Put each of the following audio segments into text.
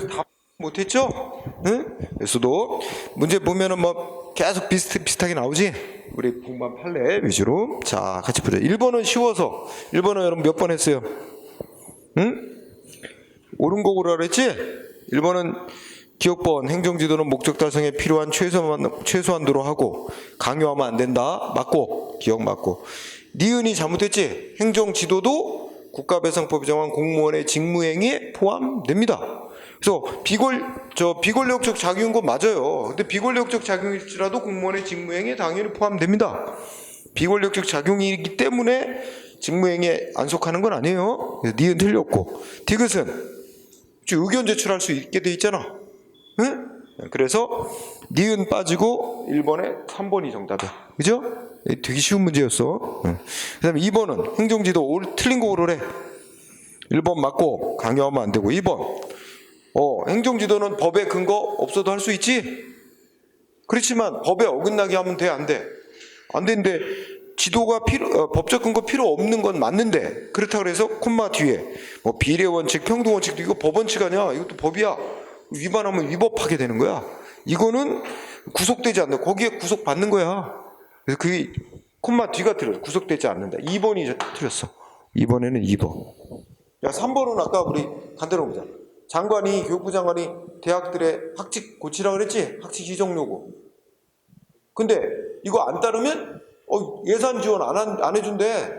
다 못했죠? 응? 그래서도 문제 보면은 뭐 계속 비슷하게 나오지? 우리 공반 판례 위주로. 자, 같이 보자. 1번은 쉬워서. 1번은 여러분 몇 번 했어요? 응? 옳은 거 고르라 그랬지? 1번은 기억번, 행정지도는 목적 달성에 필요한 최소한도로 하고 강요하면 안 된다. 맞고, 기억 맞고. 니은이 잘못했지? 행정지도도 국가배상법이 정한 공무원의 직무행위에 포함됩니다. 그래서 비권력적 작용인 거 맞아요. 근데 비권력적 작용일지라도 공무원의 직무행위에 당연히 포함됩니다. 비권력적 작용이기 때문에 직무행위에 안 속하는 건 아니에요. 니은 틀렸고. 디귿은 의견 제출할 수 있게 돼 있잖아. 응? 그래서 니은 빠지고 1번에 3번이 정답이야. 그죠? 되게 쉬운 문제였어. 응. 그 다음에 2번은 행정지도 틀린 거 고르래. 1번 맞고 강요하면 안 되고. 2번 행정지도는 법에 근거 없어도 할 수 있지? 그렇지만 법에 어긋나게 하면 돼? 안 돼? 안 되는데 지도가 법적 근거 필요 없는 건 맞는데 그렇다고 해서 콤마 뒤에 뭐 비례원칙, 평등원칙도 이거 법원칙 아니야? 이것도 법이야. 위반하면 위법하게 되는 거야. 이거는 구속되지 않는다. 거기에 구속받는 거야. 그래서 그게 콤마 뒤가 틀렸어. 구속되지 않는다. 2번이 틀렸어. 이번에는 2번. 야, 3번은 아까 우리 간단히 보자. 교육부 장관이 대학들의 학칙 고치라 그랬지? 학칙 지정 요구. 근데 이거 안 따르면 예산 지원 안 해준대.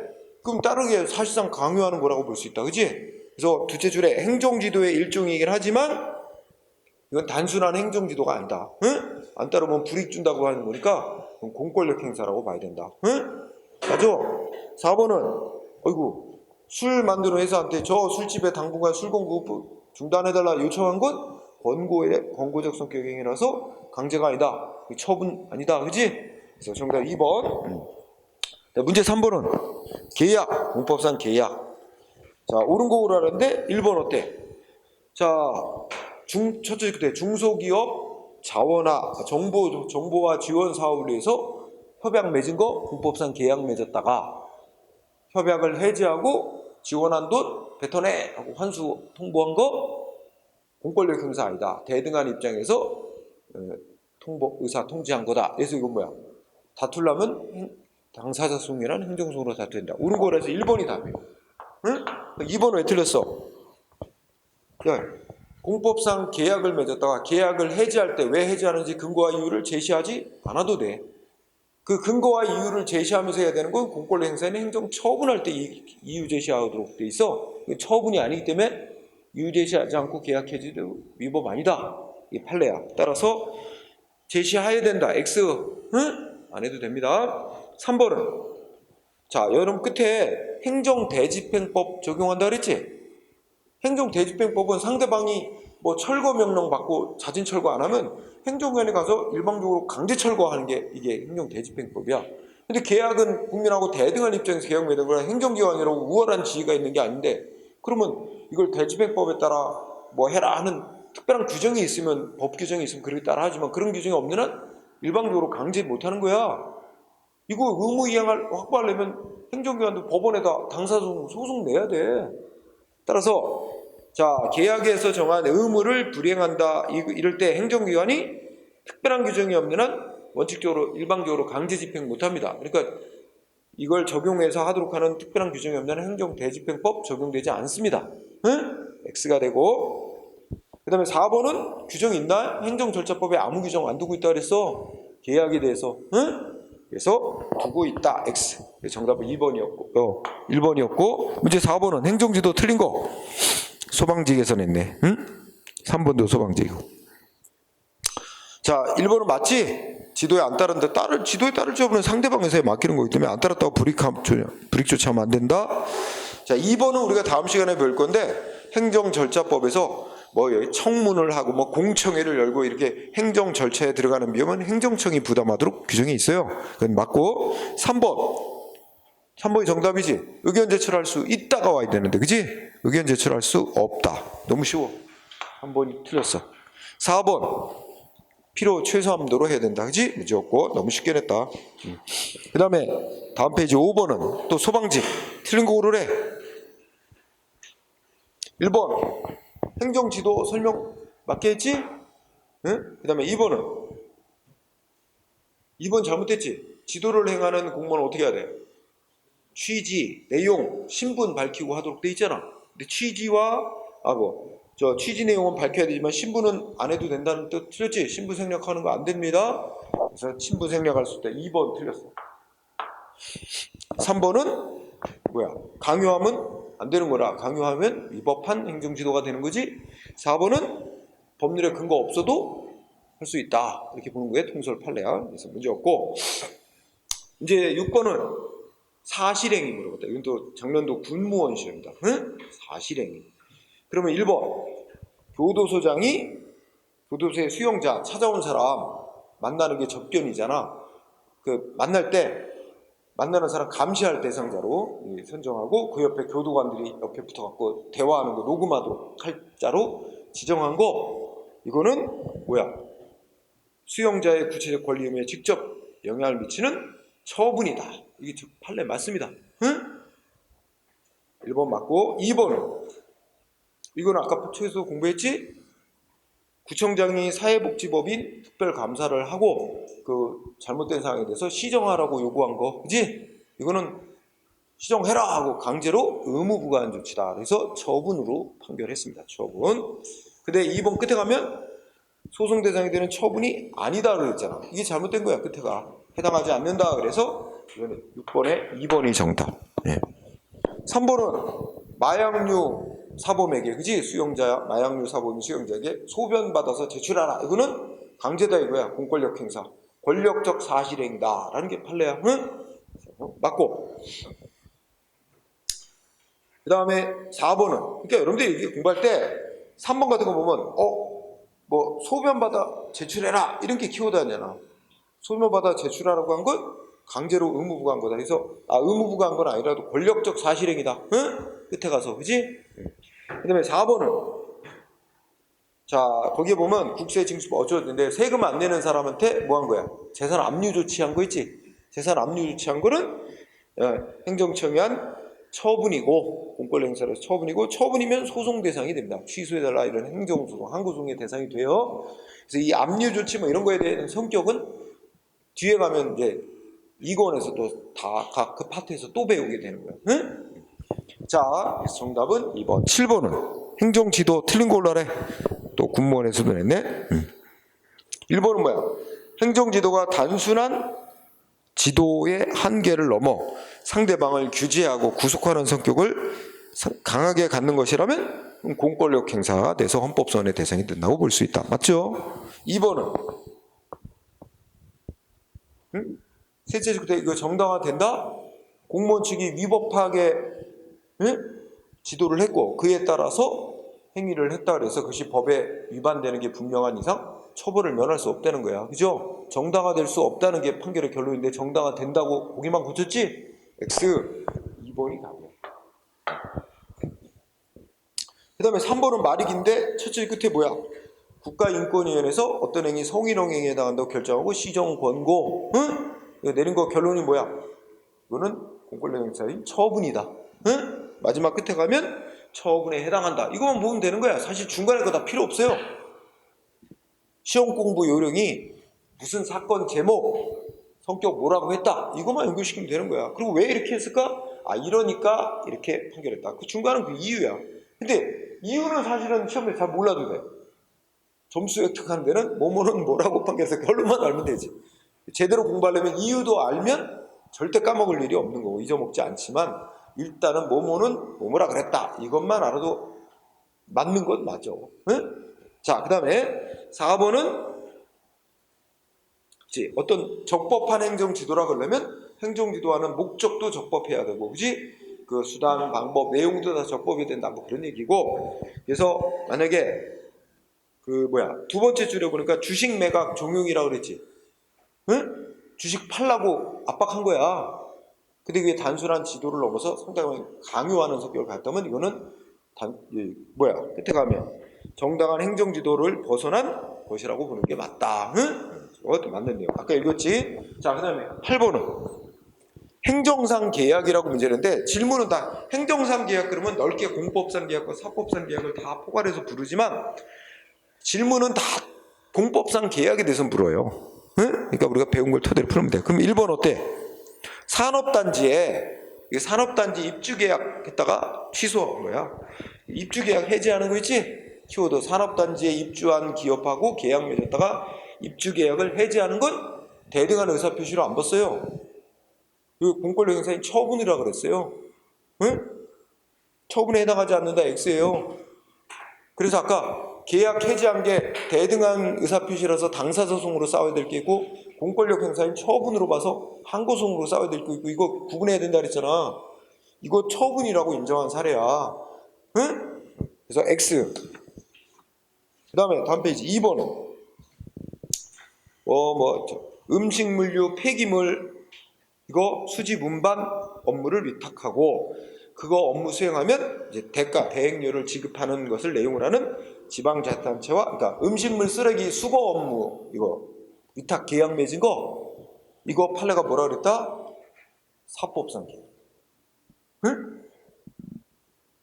그럼 따르게 사실상 강요하는 거라고 볼 수 있다. 그치? 그래서 두째 줄에 행정지도의 일종이긴 하지만 이건 단순한 행정지도가 아니다. 응? 안 따르면 불이익 준다고 하는 거니까 공권력 행사라고 봐야 된다. 응? 맞죠? 4번은 술 만드는 회사한테 저 술집에 당분간 술 공급 중단해달라 요청한 건 권고적 성격의 행위라서 강제가 아니다. 처분 아니다. 그지? 그래서 정답 2번. 문제 3번은 계약, 공법상 계약. 자, 옳은 거 고르라는데 1번 어때? 자, 첫째 그때 중소기업 자원화, 정보화 지원 사업을 위해서 협약 맺은 거 공법상 계약 맺었다가 협약을 해지하고 지원한 돈 뱉어내 하고 환수 통보한 거 공권력 행사 아니다. 대등한 입장에서 의사 통지한 거다. 그래서 이건 뭐야? 다투려면 당사자 소송이란 행정소송으로 다투야 된다. 옳은 거라서 1번이 답이에요. 응? 2번은 왜 틀렸어? 야, 공법상 계약을 맺었다가 계약을 해지할 때 왜 해지하는지 근거와 이유를 제시하지 않아도 돼. 그 근거와 이유를 제시하면서 해야 되는 건 공권력 행사는 행정 처분할 때 이유 제시하도록 돼 있어. 처분이 아니기 때문에 이유 제시하지 않고 계약 해지도 위법 아니다. 이게 판례야. 따라서 제시해야 된다. X. 응? 안 해도 됩니다. 3번은 자, 여러분 끝에 행정대집행법 적용한다 그랬지? 행정대집행법은 상대방이 뭐 철거 명령 받고 자진 철거 안 하면 행정기관에 가서 일방적으로 강제 철거하는 게 이게 행정대집행법이야. 근데 계약은 국민하고 대등한 입장에서 계약 맺은 거라 행정기관이라고 우월한 지위가 있는 게 아닌데 그러면 이걸 대집행법에 따라 뭐 해라 하는 특별한 규정이 있으면 법 규정이 있으면 그렇게 따라 하지만 그런 규정이 없는 한 일방적으로 강제 못하는 거야. 이거 의무이행을 확보하려면 행정기관도 법원에다 당사소송 내야 돼. 따라서 자, 계약에서 정한 의무를 불이행한다 이럴 때 행정기관이 특별한 규정이 없는 한 원칙적으로 일방적으로 강제 집행 못합니다. 그러니까 이걸 적용해서 하도록 하는 특별한 규정이 없는 한 행정대집행법 적용되지 않습니다. 응? X가 되고 그 다음에 4번은 규정이 있나? 행정절차법에 아무 규정 안 두고 있다 그랬어. 계약에 대해서. 응? 그래서 두고 있다. X. 정답은 2번이었고 1번이었고 문제 4번은 행정지도 틀린 거 소방직에서 냈네. 응? 3번도 소방직이고. 자, 1번은 맞지? 지도에 안 따른다. 지도에 따를 적은 상대방 회사에 맡기는 거기 때문에 안 따랐다고 불이익조치하면 안 된다. 자, 2번은 우리가 다음 시간에 배울 건데 행정절차법에서 뭐 청문을 하고 뭐 공청회를 열고 이렇게 행정 절차에 들어가는 비용은 행정청이 부담하도록 규정이 있어요. 그건 맞고 3번이 정답이지. 의견 제출할 수 있다가 와야 되는데 그지? 의견 제출할 수 없다. 너무 쉬워. 3번이 틀렸어. 4번 필요 최소한도로 해야 된다. 그지? 문제였고 너무 쉽게 냈다. 그 다음에 다음 페이지 5번은 또 소방직 틀린 거 고르래. 1번 행정지도 설명 맞겠지? 응? 그 다음에 2번은 2번 잘못됐지? 지도를 행하는 공무원은 어떻게 해야 돼? 취지, 내용, 신분 밝히고 하도록 돼 있잖아. 근데 취지와 저 취지 내용은 밝혀야 되지만 신분은 안 해도 된다는 뜻 틀렸지? 신분 생략하는 거 안 됩니다. 그래서 신분 생략할 수 있다. 2번 틀렸어. 3번은 뭐야? 강요하면 안 되는 거라. 강요하면 위법한 행정지도가 되는 거지. 4번은 법률에 근거 없어도 할 수 있다. 이렇게 보는 거예요. 통설 판례야. 그래서 문제 없고. 이제 6번은 사실행위 물어봤다. 이건 또 작년도 군무원 시험이다. 응? 사실행위. 그러면 1번 교도소장이 교도소의 수용자 찾아온 사람 만나는 게 접견이잖아. 그 만날 때 만나는 사람 감시할 대상자로 선정하고 그 옆에 교도관들이 옆에 붙어갖고 대화하는 거 녹음하도록 할 자로 지정한 거. 이거는 뭐야? 수용자의 구체적 권리 의무에 직접 영향을 미치는 처분이다. 이게 판례 맞습니다. 응? 1번 맞고 2번은 이건 아까 초에서 공부했지? 구청장이 사회복지법인 특별감사를 하고 그 잘못된 사항에 대해서 시정하라고 요구한 거, 그지? 이거는 시정해라 하고 강제로 의무부과한 조치다. 그래서 처분으로 판결했습니다. 처분. 근데 2번 끝에 가면 소송 대상이 되는 처분이 아니다 그랬잖아. 이게 잘못된 거야. 끝에가 해당하지 않는다. 그래서 이거는 6번에 2번이 정답. 네. 3번은 마약류 사범에게, 그지? 수용자, 마약류 사범인 수용자에게 소변 받아서 제출하라. 이거는 강제다 이거야. 공권력 행사. 권력적 사실행위다. 라는 게 판례야. 응? 맞고. 그 다음에 4번은, 그러니까 여러분들이 이렇게 공부할 때 3번 같은 거 보면, 뭐, 소변 받아 제출해라. 이런 게 키워드잖아. 소변 받아 제출하라고 한 건 강제로 의무부가 한 거다. 그래서 의무부가 한 건 아니라도 권력적 사실행위다. 응? 끝에 가서, 그지? 그 다음에 4번은 자 거기에 보면 국세징수법 어쩌는데 세금 안 내는 사람한테 뭐 한 거야? 재산 압류 조치한 거 있지? 재산 압류 조치한 거는 행정청이 한 처분이고 공권력 행사로서 처분이고 처분이면 소송 대상이 됩니다. 취소해달라 이런 행정소송, 항고소송의 대상이 돼요. 그래서 이 압류 조치 뭐 이런 거에 대한 성격은 뒤에 가면 이제 2권에서 또 다 각 그 파트에서 또 배우게 되는 거야. 응? 자, 정답은 2번. 7번은 행정지도 틀린 걸로 하래. 또 군무원에서도 냈네. 1번은 뭐야? 행정지도가 단순한 지도의 한계를 넘어 상대방을 규제하고 구속하는 성격을 강하게 갖는 것이라면 공권력 행사가 돼서 헌법소원의 대상이 된다고 볼 수 있다. 맞죠? 2번은 세제주도 이거 정당화된다? 공무원 측이 위법하게 지도를 했고 그에 따라서 행위를 했다 그래서 그것이 법에 위반되는 게 분명한 이상 처벌을 면할 수 없다는 거야. 그죠? 정당화될 수 없다는 게 판결의 결론인데 정당화된다고 보기만 고쳤지? X 2번이 답이야. 그 다음에 3번은 말이 긴데 첫째 끝에 뭐야? 국가인권위원회에서 어떤 행위 성희롱행위에 해당한다고 결정하고 시정 권고. 응? 이거 내린 거 결론이 뭐야? 이거는 공권력 행사인 처분이다. 응? 마지막 끝에 가면 처분에 해당한다. 이거만 보면 되는 거야. 사실 중간에 거 다 필요 없어요. 시험 공부 요령이 무슨 사건 제목, 성격 뭐라고 했다. 이것만 연결시키면 되는 거야. 그리고 왜 이렇게 했을까? 이러니까 이렇게 판결했다. 그 중간은 그 이유야. 근데 이유는 사실은 시험에 잘 몰라도 돼. 점수 획득하는 데는 뭐뭐는 뭐라고 판결해서 결론만 알면 되지. 제대로 공부하려면 이유도 알면 절대 까먹을 일이 없는 거고 잊어먹지 않지만 일단은 뭐뭐는 뭐뭐라 그랬다. 이것만 알아도 맞는 건 맞죠. 응? 자, 그 다음에 4번은 어떤 적법한 행정지도라 그러려면 행정지도하는 목적도 적법해야 되고, 그지? 그 수단, 방법, 내용도 다 적법이 된다. 뭐 그런 얘기고. 그래서 만약에 두 번째 줄에 보니까 주식 매각 종용이라고 그랬지. 응? 주식 팔라고 압박한 거야. 근데 그게 단순한 지도를 넘어서 상대방이 강요하는 성격을 갖다면 이거는 끝에 가면 정당한 행정지도를 벗어난 것이라고 보는 게 맞다. 응? 그것도 맞는 내용. 아까 읽었지? 자, 그 다음에 8번은 행정상 계약이라고 문제는데 질문은 다 행정상 계약 그러면 넓게 공법상 계약과 사법상 계약을 다 포괄해서 부르지만 질문은 다 공법상 계약에 대해서 물어요. 응? 그러니까 우리가 배운 걸 토대로 풀면 돼. 그럼 1번 어때? 산업단지에 산업단지 입주계약 했다가 취소한 거야. 입주계약 해지하는 거 있지? 키워드 산업단지에 입주한 기업하고 계약 맺었다가 입주계약을 해지하는 건 대등한 의사표시로 안 봤어요. 그 공권력 행사인 처분이라고 그랬어요. 응? 처분에 해당하지 않는다 X예요. 그래서 아까 계약 해지한 게 대등한 의사표시라서 당사소송으로 싸워야 될 게 있고 공권력 행사인 처분으로 봐서 항고소송으로 싸워야 될 게 있고 이거 구분해야 된다 그랬잖아. 이거 처분이라고 인정한 사례야. 응? 그래서 X. 그 다음에 다음 페이지 2번은 음식물류 폐기물 이거 수집 운반 업무를 위탁하고 그거 업무 수행하면 이제 대가 대행료를 지급하는 것을 내용으로 하는 지방자치단체와 그러니까 음식물 쓰레기 수거 업무 이거 위탁 계약 맺은 거 이거 판례가 뭐라 그랬다? 사법상 계약. 응?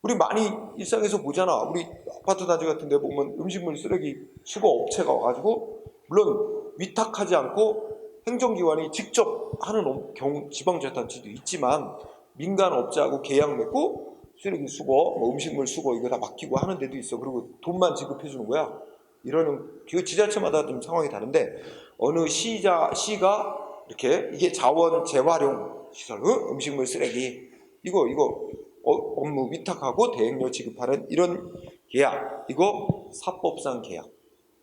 우리 많이 일상에서 보잖아. 우리 아파트 단지 같은 데 보면 음식물 쓰레기 수거 업체가 와가지고 물론 위탁하지 않고 행정기관이 직접 하는 경우 지방자치단체도 있지만 민간 업자하고 계약 맺고 쓰레기 수거, 음식물 수거 이거 다 맡기고 하는 데도 있어. 그리고 돈만 지급해 주는 거야. 이러는 그 지자체마다 좀 상황이 다른데 어느 시가 이렇게 이게 자원 재활용 시설, 음식물 쓰레기 이거 업무 위탁하고 대행료 지급하는 이런 계약 이거 사법상 계약.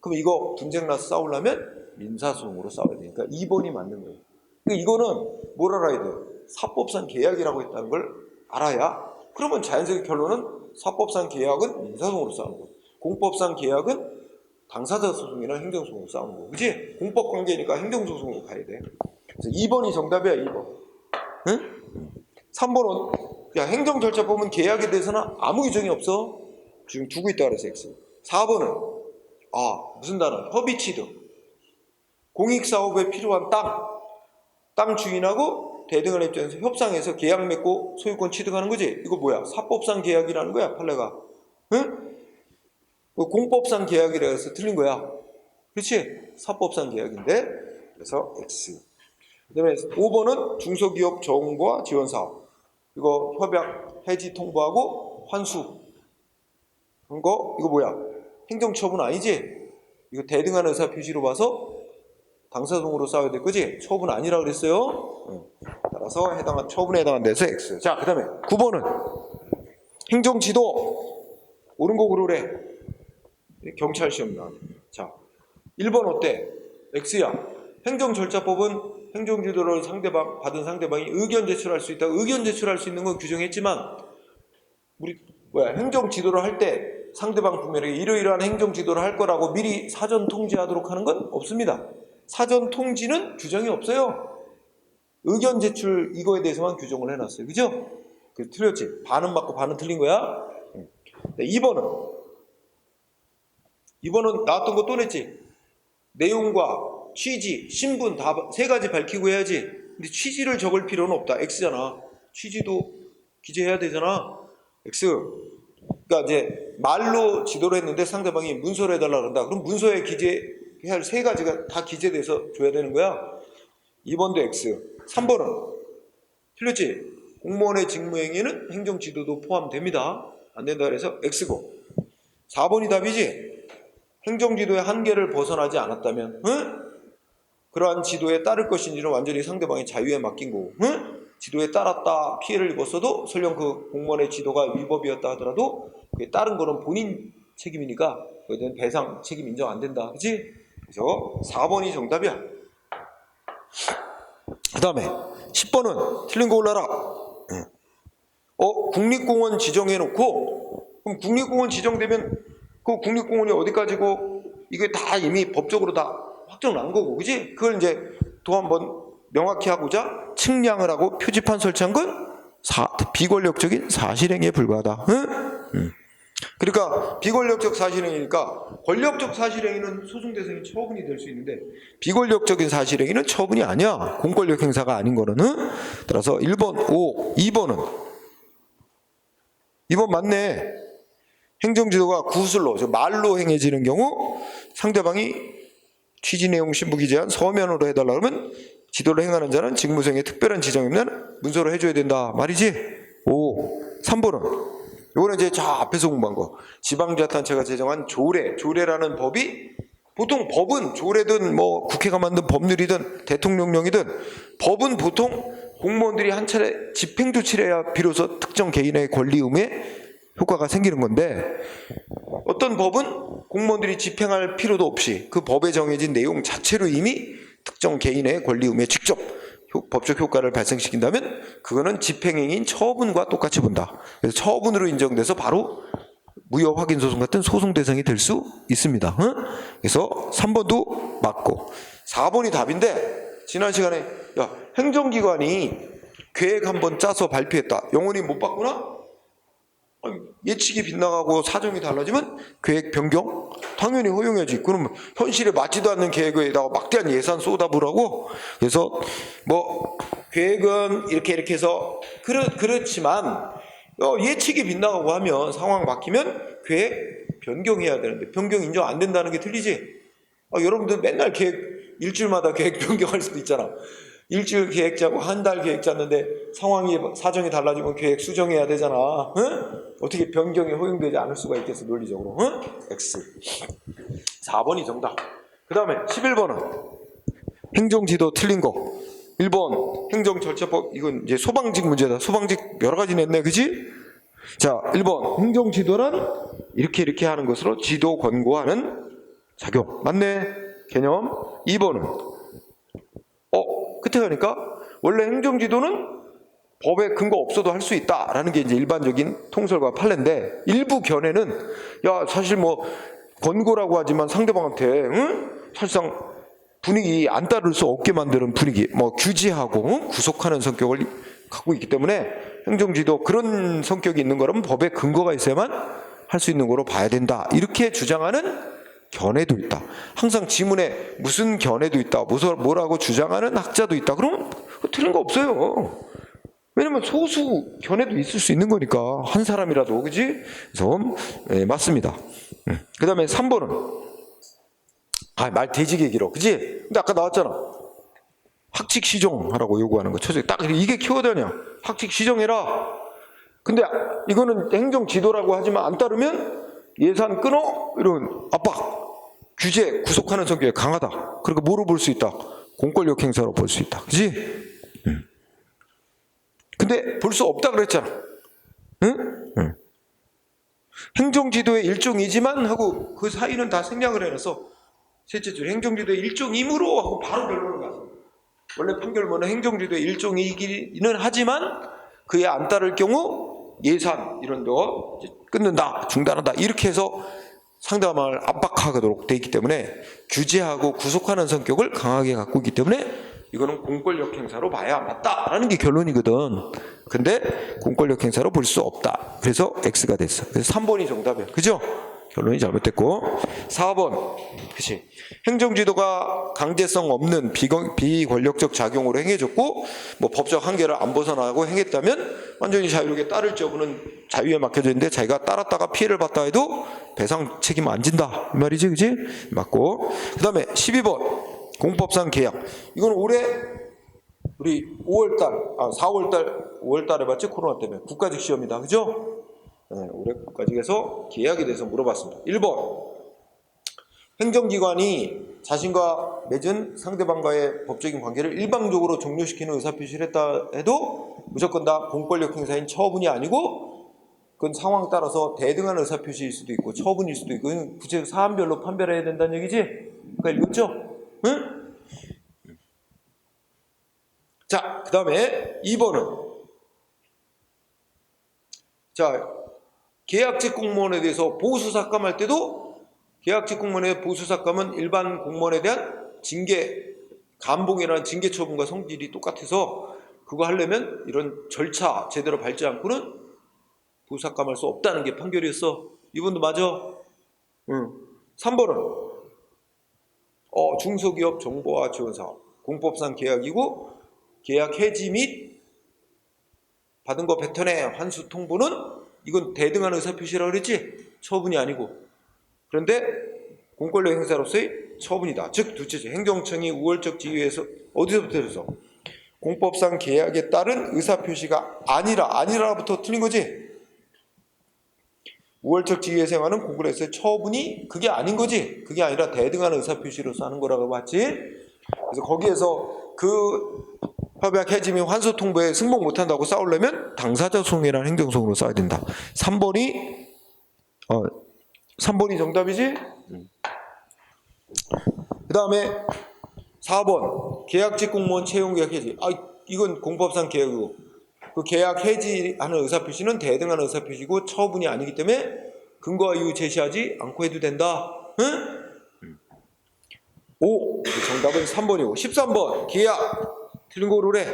그럼 이거 분쟁 나서 싸우려면 민사소송으로 싸워야 되니까 2번이 맞는 거예요. 그러니까 이거는 뭘 알아야 돼요? 사법상 계약이라고 했다는 걸 알아야 그러면 자연스럽게 결론은 사법상 계약은 민사소송으로 싸우는 거예요. 공법상 계약은 당사자 소송이나 행정소송으로 싸우는 거고 그치? 공법관계니까 행정소송으로 가야 돼. 그래서 2번이 정답이야. 2번. 응? 3번은 야 행정 절차 보면 계약에 대해서는 아무 규정이 없어. 지금 두고 있다 그래서 X. 4번은 무슨 단어? 협의 취득. 공익사업에 필요한 땅 주인하고 대등한 입장에서 협상해서 계약 맺고 소유권 취득하는 거지. 이거 뭐야? 사법상 계약이라는 거야 판례가. 응? 공법상 계약이라 해서 틀린 거야. 그렇지? 사법상 계약인데 그래서 X. 그 다음에 5번은 중소기업 정보와 지원사업. 이거 협약 해지 통보하고 환수 한 거 이거 뭐야? 행정처분 아니지? 이거 대등한 의사표시로 봐서 당사소송으로 싸워야 될 거지? 처분 아니라 그랬어요. 따라서 처분에 해당한 데서 X. 자, 그 다음에 9번은 행정지도 옳은 거 고르래. 경찰 시험 나왔네. 자, 1번 어때? X야. 행정절차법은 행정지도를 받은 상대방이 의견 제출할 수 있다. 의견 제출할 수 있는 건 규정했지만 우리 행정지도를 할 때 상대방 부면에게 이러이러한 행정지도를 할 거라고 미리 사전 통지하도록 하는 건 없습니다. 사전 통지는 규정이 없어요. 의견 제출 이거에 대해서만 규정을 해놨어요. 그죠? 그 틀렸지? 반은 맞고 반은 틀린 거야. 네, 2번은 나왔던 거 또 냈지? 내용과 취지, 신분 다 세 가지 밝히고 해야지. 근데 취지를 적을 필요는 없다. X잖아. 취지도 기재해야 되잖아. X. 그러니까 이제 말로 지도를 했는데 상대방이 문서로 해달라 그런다. 그럼 문서에 기재해야 할 세 가지가 다 기재돼서 줘야 되는 거야. 2번도 X. 3번은 틀렸지? 공무원의 직무행위는 행정지도도 포함됩니다. 안 된다 그래서 X고. 4번이 답이지? 행정지도의 한계를 벗어나지 않았다면 그러한 지도에 따를 것인지는 완전히 상대방의 자유에 맡긴 거고 지도에 따랐다 피해를 입었어도 설령 그 공무원의 지도가 위법이었다 하더라도 그에 따른 거는 본인 책임이니까 그에 대한 배상 책임 인정 안 된다. 그치? 그래서 4번이 정답이야. 그 다음에 10번은 틀린 거 올라라. 국립공원 지정해놓고 그럼 국립공원 지정되면 그 국립공원이 어디까지고 이게 다 이미 법적으로 다 확정 난 거고 그지? 그걸 이제 또 한번 명확히 하고자 측량을 하고 표지판 설치한 건 비권력적인 사실행위에 불과하다. 그러니까 비권력적 사실행위니까 권력적 사실행위는 소송 대상이 처분이 될 수 있는데 비권력적인 사실행위는 처분이 아니야. 공권력 행사가 아닌 거는. 따라서 1번, 2번은 2번 맞네. 행정지도가 구술로 말로 행해지는 경우 상대방이 취지 내용 신부기 제한 서면으로 해달라 그러면 지도를 행하는 자는 직무상의 특별한 지정이 없는 문서로 해줘야 된다 말이지. 3번은 요거는 이제 저 앞에서 공부한 거. 지방자치단체가 제정한 조례라는 법이, 보통 법은 조례든 뭐 국회가 만든 법률이든 대통령령이든 법은 보통 공무원들이 한 차례 집행조치를 해야 비로소 특정 개인의 권리 의무에 효과가 생기는 건데, 어떤 법은 공무원들이 집행할 필요도 없이 그 법에 정해진 내용 자체로 이미 특정 개인의 권리 의무에 직접 법적 효과를 발생시킨다면 그거는 집행행위인 처분과 똑같이 본다. 그래서 처분으로 인정돼서 바로 무효 확인 소송 같은 소송 대상이 될 수 있습니다. 그래서 3번도 맞고 4번이 답인데, 지난 시간에 행정기관이 계획 한번 짜서 발표했다. 영원히 못 바꾸나? 예측이 빗나가고 사정이 달라지면 계획 변경? 당연히 허용해야지. 그러면 현실에 맞지도 않는 계획에다가 막대한 예산 쏟아부으라고? 그래서 뭐 계획은 이렇게 해서 그렇지만 예측이 빗나가고 하면 상황 바뀌면 계획 변경해야 되는데 변경 인정 안 된다는 게 틀리지? 여러분들 맨날 계획 일주일마다 계획 변경할 수도 있잖아. 일주일 계획 짜고 한 달 계획 짰는데 상황이 사정이 달라지면 계획 수정해야 되잖아. 응? 어떻게 변경이 허용되지 않을 수가 있겠어 논리적으로. 응? X. 4번이 정답. 그 다음에 11번은 행정지도 틀린 거. 1번 행정절차법, 이건 이제 소방직 문제다. 소방직 여러 가지 냈네, 그지? 자, 1번 행정지도란 이렇게 하는 것으로 지도 권고하는 작용. 맞네, 개념. 2번은 끝에 가니까 원래 행정지도는 법에 근거 없어도 할 수 있다라는 게 이제 일반적인 통설과 판례인데, 일부 견해는 사실 뭐 권고라고 하지만 상대방한테 사실상 분위기 안 따를 수 없게 만드는 분위기, 뭐 규제하고 구속하는 성격을 갖고 있기 때문에 행정지도 그런 성격이 있는 거라면 법에 근거가 있어야만 할 수 있는 거로 봐야 된다, 이렇게 주장하는 견해도 있다. 항상 지문에 무슨 견해도 있다, 뭐라고 주장하는 학자도 있다. 그럼 틀린 거 없어요. 왜냐면 소수 견해도 있을 수 있는 거니까, 한 사람이라도, 그지? 그래서 맞습니다. 그 다음에 3번은 말 되지게 길어, 그지? 근데 아까 나왔잖아. 학칙 시정하라고 요구하는 거. 딱 이게 키워드냐? 학칙 시정해라. 근데 이거는 행정 지도라고 하지만 안 따르면 예산 끊어, 이런 압박, 규제, 구속하는 성격이 강하다. 그러니까 뭐로 볼 수 있다? 공권력 행사로 볼 수 있다. 그지? 근데 볼 수 없다 그랬잖아. 응? 행정지도의 일종이지만 하고 그 사이는 다 생략을 해놔서 셋째 줄 행정지도의 일종이므로 하고 바로 결론을 갔어. 원래 판결문은 행정지도의 일종이기는 하지만 그에 안 따를 경우 예산 이런 거 끊는다, 중단한다, 이렇게 해서 상대방을 압박하도록 돼 있기 때문에 규제하고 구속하는 성격을 강하게 갖고 있기 때문에 이거는 공권력 행사로 봐야 맞다라는 게 결론이거든. 근데 공권력 행사로 볼 수 없다. 그래서 X가 됐어. 그래서 3번이 정답이야. 그죠? 결론이 잘못됐고. 4번. 그치. 행정지도가 강제성 없는 비권력적 작용으로 행해졌고, 뭐 법적 한계를 안 벗어나고 행했다면 완전히 자유롭게 따를 여부는 자유에 맡겨져 있는데 자기가 따랐다가 피해를 봤다 해도 배상 책임 안 진다. 이 말이지, 그지? 맞고. 그 다음에 12번. 공법상 계약. 이건 올해 우리 4월달에 봤지? 코로나 때문에. 국가직 시험이다. 그죠? 네, 올해 국가직에서 계약에 대해서 물어봤습니다. 1번. 행정기관이 자신과 맺은 상대방과의 법적인 관계를 일방적으로 종료시키는 의사표시를 했다 해도 무조건 다 공권력 행사인 처분이 아니고, 그건 상황 따라서 대등한 의사표시일 수도 있고 처분일 수도 있고 구체적 사안별로 판별해야 된다는 얘기지? 그러니까 읽었죠? 응? 자, 그 다음에 2번은 계약직 공무원에 대해서 보수삭감할 때도 계약직 공무원의 보수삭감은 일반 공무원에 대한 징계, 감봉이라는 징계 처분과 성질이 똑같아서 그거 하려면 이런 절차 제대로 밟지 않고는 보수삭감할 수 없다는 게 판결이었어. 이번도 맞아? 응. 3번은 중소기업 정보화 지원 사업, 공법상 계약이고 계약 해지 및 받은 거 뱉어내 환수 통보는 이건 대등한 의사표시라고 그랬지? 처분이 아니고. 그런데 공권력 행사로서의 처분이다. 즉 둘째죠. 행정청이 우월적 지위에서 어디서부터 해서 공법상 계약에 따른 의사표시가 아니라부터 틀린 거지. 우월적 지위에서 행하는 공권력에서의 처분이 그게 아닌 거지. 그게 아니라 대등한 의사표시로서 하는 거라고 봤지. 그래서 거기에서 그 협약 해지 및 환수 통보에 승복 못한다고 싸우려면 당사자 소송이라는 행정소송으로 싸워야 된다. 3번이 정답이지? 그 다음에 4번 계약직 공무원 채용 계약 해지. 이건 공법상 계약이고 그 계약 해지하는 의사표시는 대등한 의사표시고 처분이 아니기 때문에 근거와 이유 제시하지 않고 해도 된다. 응? 5. 정답은 3번이고 13번 계약 틀린 거 고르래.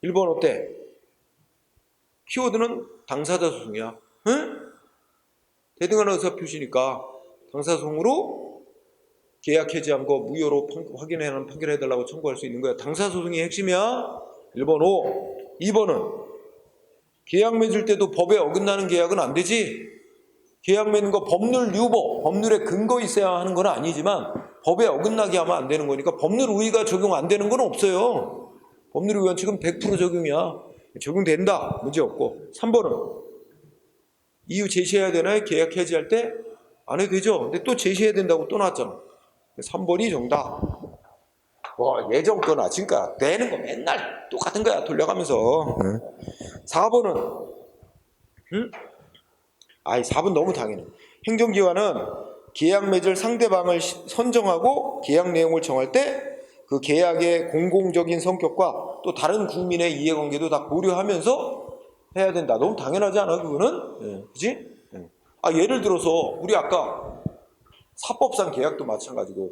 1번 어때? 키워드는 당사자 소송이야. 응? 대등한 의사표시니까 당사자 소송으로 계약 해지한 거 무효로 확인해라는 판결해달라고 청구할 수 있는 거야. 당사자 소송이 핵심이야. 1번 5. 2번은 계약 맺을 때도 법에 어긋나는 계약은 안 되지. 계약 맺는 거 법률 유보, 법률에 근거 있어야 하는 건 아니지만 법에 어긋나게 하면 안 되는 거니까 법률 우위가 적용 안 되는 건 없어요. 법률 우위는 지금 100% 적용이야. 적용된다. 문제 없고. 3번은 이유 제시해야 되나요? 계약 해지할 때? 안 해도 되죠. 근데 또 제시해야 된다고 또 나왔잖아. 3번이 정답. 예전 거나 지금까지 내는 거 맨날 똑같은 거야. 돌려가면서. 4번은 4번 너무 당연해. 행정기관은 계약 맺을 상대방을 선정하고 계약 내용을 정할 때 그 계약의 공공적인 성격과 또 다른 국민의 이해관계도 다 고려하면서 해야 된다. 너무 당연하지 않아 그거는? 그치? 예를 들어서 우리 아까 사법상 계약도 마찬가지고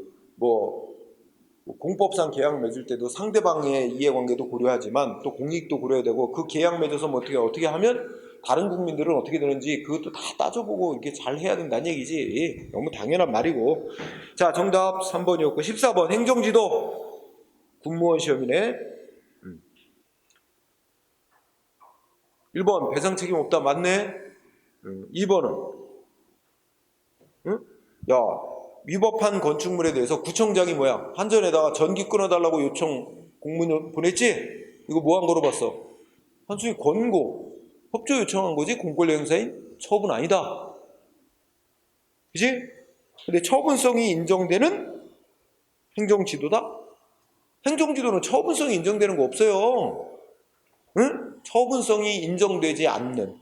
공법상 계약 맺을 때도 상대방의 이해관계도 고려하지만 또 공익도 고려해야 되고 그 계약 맺어서 어떻게 하면 다른 국민들은 어떻게 되는지 그것도 다 따져보고 이렇게 잘 해야 된다는 얘기지. 너무 당연한 말이고. 자, 정답 3번이었고 14번 행정지도 국무원 시험이네. 1번 배상 책임 없다. 맞네. 2번은 위법한 건축물에 대해서 구청장이 한전에다가 전기 끊어달라고 요청 공문 보냈지? 이거 뭐 한 거로 봤어? 단순히 권고 협조 요청한 거지. 공권력 행사인 처분 아니다. 그치? 근데 처분성이 인정되는 행정지도다? 행정지도는 처분성이 인정되는 거 없어요. 응? 처분성이 인정되지 않는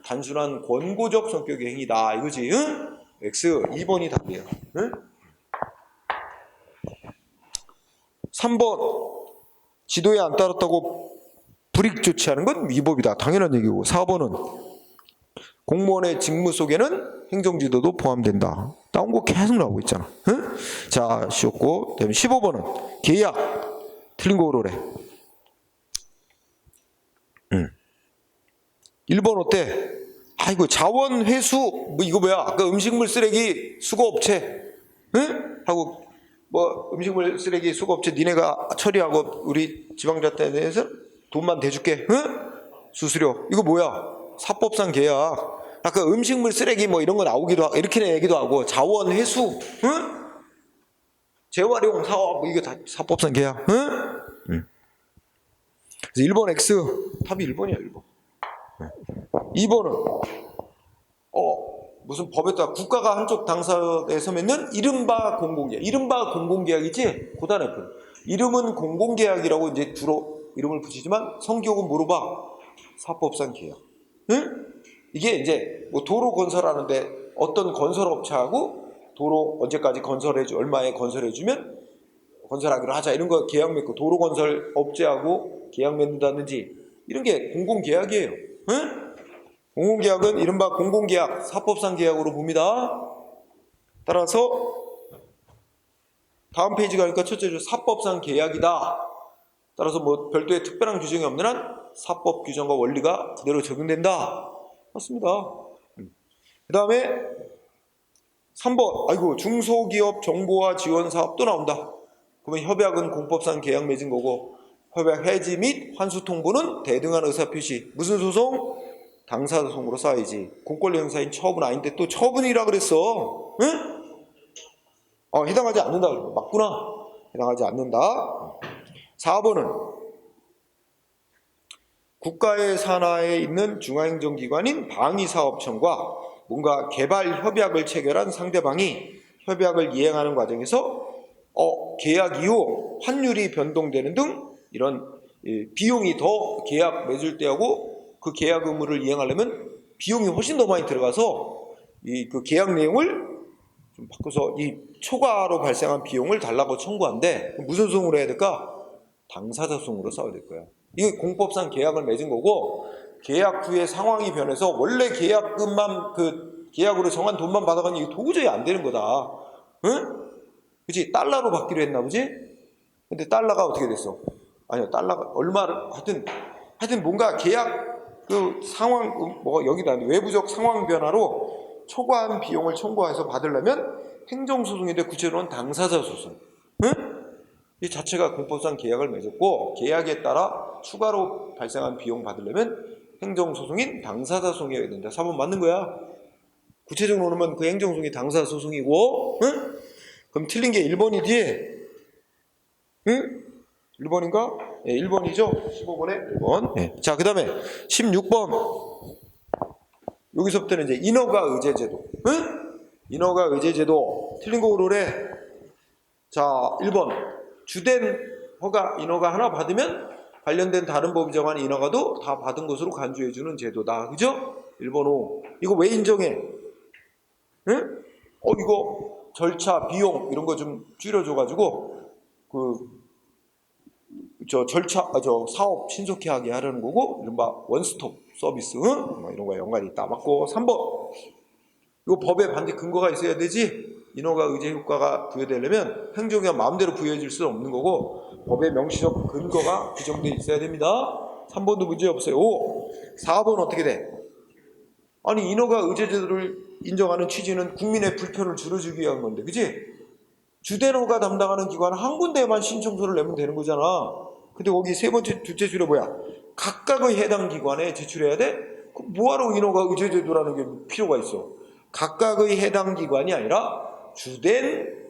단순한 권고적 성격의 행위다 이거지. 응? X 2번이 답이에요. 응? 3번 지도에 안 따랐다고 불이익 조치하는 건 위법이다. 당연한 얘기고. 4번은 공무원의 직무 속에는 행정지도도 포함된다. 나온 거 계속 나오고 있잖아. 응? 자, 쉬웠고. 그다음에 15번은 계약 틀린 거 오로래. 1번 어때? 자원 회수 이거 아까 음식물 쓰레기 수거업체 하고 음식물 쓰레기 수거업체 니네가 처리하고 우리 지방자치에 대해서 돈만 대줄게. 수수료 이거 사법상 계약. 아까 음식물 쓰레기 이런 거 나오기도 하고 이렇게 얘기도 하고 자원 회수 재활용 사업 이거 다 사법상 계약. 그래서 1번 X 답이 1번이야. 1번. 2번은 무슨 법에 따라 국가가 한쪽 당사자에 서면은 이른바 공공계약. 이른바 공공계약이지? 고단해프. 이름은 공공계약이라고 이제 주로 이름을 붙이지만 성격은 뭐로 봐? 사법상 계약. 이게 이제 도로 건설하는데 어떤 건설업체하고 도로 언제까지 얼마에 건설해주면 건설하기로 하자 이런 거 계약 맺고 도로 건설 업체하고 계약 맺는다든지 이런 게 공공계약이에요. 공공계약은 이른바 공공계약, 사법상 계약으로 봅니다. 따라서 다음 페이지 가니까 첫째 줄 사법상 계약이다. 따라서 별도의 특별한 규정이 없는 한 사법 규정과 원리가 그대로 적용된다. 맞습니다. 그 다음에 3번 중소기업 정보화 지원 사업 또 나온다. 그러면 협약은 공법상 계약 맺은 거고 협약 해지 및 환수 통보는 대등한 의사표시. 무슨 소송? 당사자 소송으로 쌓이지. 공권력 행사인 처분 아닌데 또 처분이라 그랬어. 응? 해당하지 않는다. 맞구나. 해당하지 않는다. 4번은 국가의 산하에 있는 중앙행정기관인 방위사업청과 뭔가 개발 협약을 체결한 상대방이 협약을 이행하는 과정에서 계약 이후 환율이 변동되는 등 이런 비용이 더 계약 맺을 때하고 그 계약 의무를 이행하려면 비용이 훨씬 더 많이 들어가서 그 계약 내용을 좀 바꿔서 이 초과로 발생한 비용을 달라고 청구한데 무슨 소송으로 해야 될까? 당사자 소송으로 싸워야 될 거야. 이게 공법상 계약을 맺은 거고 계약 후에 상황이 변해서 원래 계약금만 그 계약으로 정한 돈만 받아가니 이게 도저히 안 되는 거다. 응? 그치? 달러로 받기로 했나 보지? 근데 달러가 어떻게 됐어? 아니요, 달러가 얼마를 하여튼 뭔가 계약 그 상황 뭐 여기다 외부적 상황 변화로 초과한 비용을 청구해서 받으려면 행정소송인데 구체로는 당사자 소송. 응? 이 자체가 공법상 계약을 맺었고 계약에 따라 추가로 발생한 비용 받으려면 행정소송인 당사자 소송이어야 된다. 4번 맞는 거야. 구체적으로 보면 그 행정소송이 당사자 소송이고, 응? 그럼 틀린 게 1번이지? 응? 1번인가? 네, 1번이죠? 15번에 1번. 네. 자, 그 다음에 16번. 여기서부터는 이제 인허가 의제제도. 응? 인허가 의제제도. 틀린 거 고르래. 자, 1번. 주된 허가, 인허가 하나 받으면 관련된 다른 법이 정한 인허가도 다 받은 것으로 간주해주는 제도다. 그죠? 1번 5. 이거 왜 인정해? 응? 이거 절차, 비용 이런 거 좀 줄여줘가지고 사업 신속히 하게 하려는 거고 이른바 원스톱 서비스 뭐 이런 거에 연관이 있다. 맞고 3번. 이거 법에 반드시 근거가 있어야 되지. 인허가 의제 효과가 부여되려면 행정기관 마음대로 부여해줄 수는 없는 거고 법의 명시적 근거가 규정돼 있어야 됩니다. 3번도 문제 없어요. 5. 4번 어떻게 돼? 아니 인허가 의제 제도를 인정하는 취지는 국민의 불편을 줄여주기 위한 건데 그치? 주된 허가 담당하는 기관은 한 군데에만 신청서를 내면 되는 거잖아. 근데 거기 세 번째 둘째 줄에 뭐야? 각각의 해당 기관에 제출해야 돼? 그럼 뭐하러 인허가 의제 제도라는 게 필요가 있어? 각각의 해당 기관이 아니라 주된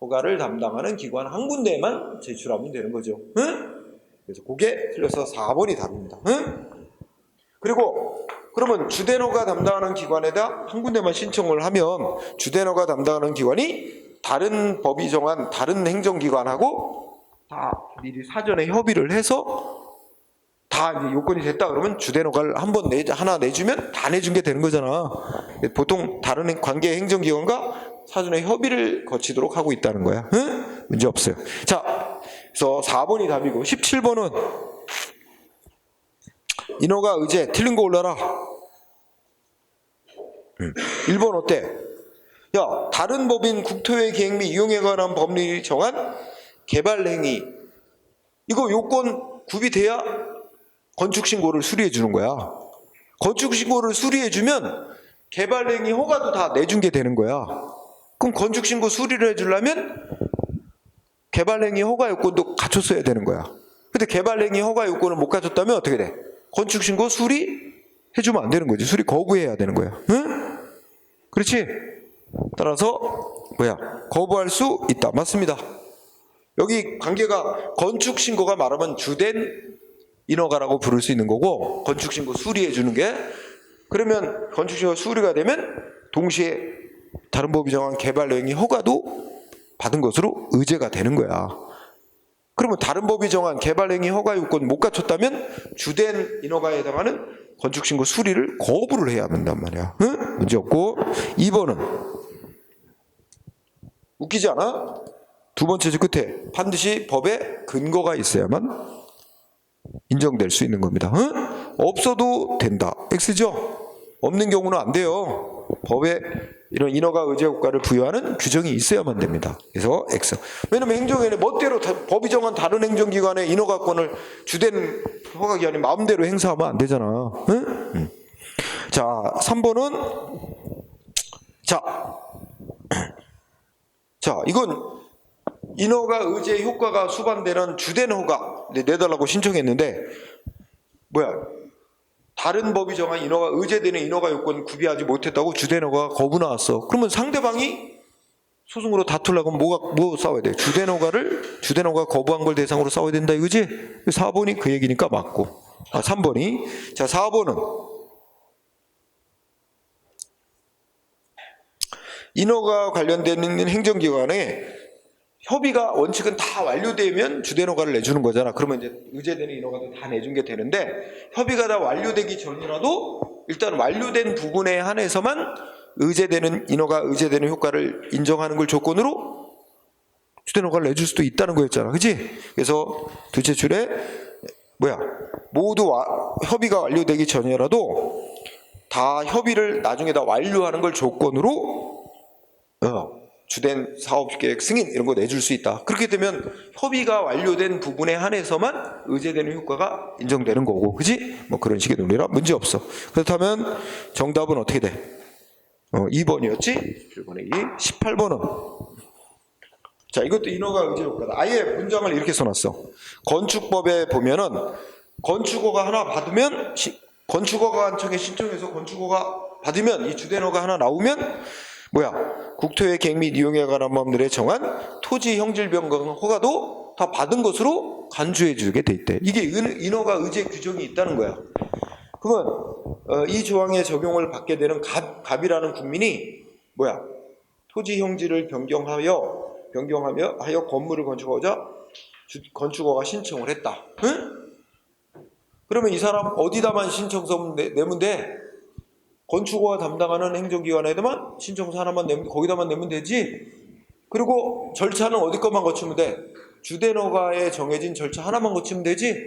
허가를 담당하는 기관 한 군데에만 제출하면 되는 거죠. 응? 그래서 그게 틀려서 4번이 답입니다. 응? 그리고 그러면 주된 허가 담당하는 기관에다 한 군데만 신청을 하면 주된 허가 담당하는 기관이 다른 법이 정한 다른 행정기관하고 다 미리 사전에 협의를 해서 다 이제 요건이 됐다 그러면 주된 허가를 하나 내주면 다 내준 게 되는 거잖아. 보통 다른 관계 행정기관과 사전에 협의를 거치도록 하고 있다는 거야. 응? 문제 없어요. 자, 그래서 4번이 답이고 17번은 인허가 의제 틀린 거 올라라. 1번 어때? 야, 다른 법인 국토의 계획 및 이용에 관한 법률이 정한 개발행위 이거 요건 구비돼야 건축신고를 수리해 주는 거야. 건축신고를 수리해 주면 개발행위 허가도 다 내준 게 되는 거야. 그럼 건축신고 수리를 해주려면 개발행위 허가 요건도 갖췄어야 되는 거야. 근데 개발행위 허가 요건을 못 갖췄다면 어떻게 돼? 건축신고 수리 해주면 안 되는 거지. 수리 거부해야 되는 거야. 응? 그렇지? 따라서 거부할 수 있다. 맞습니다. 여기 관계가 건축신고가 말하면 주된 인허가라고 부를 수 있는 거고 건축신고 수리해 주는 게 그러면 건축신고 수리가 되면 동시에 다른 법이 정한 개발행위 허가도 받은 것으로 의제가 되는 거야. 그러면 다른 법이 정한 개발행위 허가 요건 못 갖췄다면 주된 인허가에 해당하는 건축신고 수리를 거부를 해야 한단 말이야. 응? 문제 없고 2번은 웃기지 않아? 두 번째 줄 끝에 반드시 법에 근거가 있어야만 인정될 수 있는 겁니다. 응? 없어도 된다. X죠? 없는 경우는 안 돼요. 법에 이런 인허가 의제 효과를 부여하는 규정이 있어야만 됩니다. 그래서 X. 왜냐면 행정위원회 멋대로 법이 정한 다른 행정기관의 인허가권을 주된 허가기관이 마음대로 행사하면 안 되잖아. 응? 자, 3번은 자, 이건 인허가 의제 효과가 수반되는 주된 허가 내달라고 신청했는데 다른 법이 정한 인허가 의제되는 인허가 요건 구비하지 못했다고 주된 허가가 거부 나왔어. 그러면 상대방이 소송으로 다투려고 하면 뭐 싸워야 돼? 주된 허가 거부한 걸 대상으로 싸워야 된다 이거지? 4번이 그 얘기니까 맞고. 3번이. 자, 4번은 인허가 관련된 행정기관에 협의가 원칙은 다 완료되면 주된 허가를 내주는 거잖아. 그러면 이제 의제되는 인허가도 다 내준 게 되는데, 협의가 다 완료되기 전이라도 일단 완료된 부분에 한해서만 의제되는 인허가, 의제되는 효과를 인정하는 걸 조건으로 주된 허가를 내줄 수도 있다는 거였잖아. 그치? 그래서 둘째 줄에 모두 협의가 완료되기 전이라도 다 협의를 나중에 다 완료하는 걸 조건으로 주된 사업계획 승인 이런 거 내줄 수 있다. 그렇게 되면 협의가 완료된 부분에 한해서만 의제되는 효과가 인정되는 거고, 그지? 뭐 그런 식의 논리라 문제 없어. 그렇다면 정답은 어떻게 돼? 2번이었지? 1번에 2. 18번은 자, 이것도 인허가 의제 효과다. 아예 문장을 이렇게 써놨어. 건축법에 보면은 건축허가 하나 받으면 건축허가청에 신청해서 건축허가 받으면 이 주된 허가 하나 나오면 국토의 계획 및 이용에 관한 법률에 정한 토지 형질 변경 허가도 다 받은 것으로 간주해 주게 돼 있대. 이게 인허가 의제 규정이 있다는 거야. 그러면 이 조항의 적용을 받게 되는 갑이라는 국민이 토지 형질을 변경하여 건물을 건축하고자 건축허가 신청을 했다. 응? 그러면 이 사람 어디다만 신청서 내면 돼? 건축허가 담당하는 행정기관에다만 신청서 하나만 내면, 거기다만 내면 되지. 그리고 절차는 어디 것만 거치면 돼? 주된 허가에 정해진 절차 하나만 거치면 되지.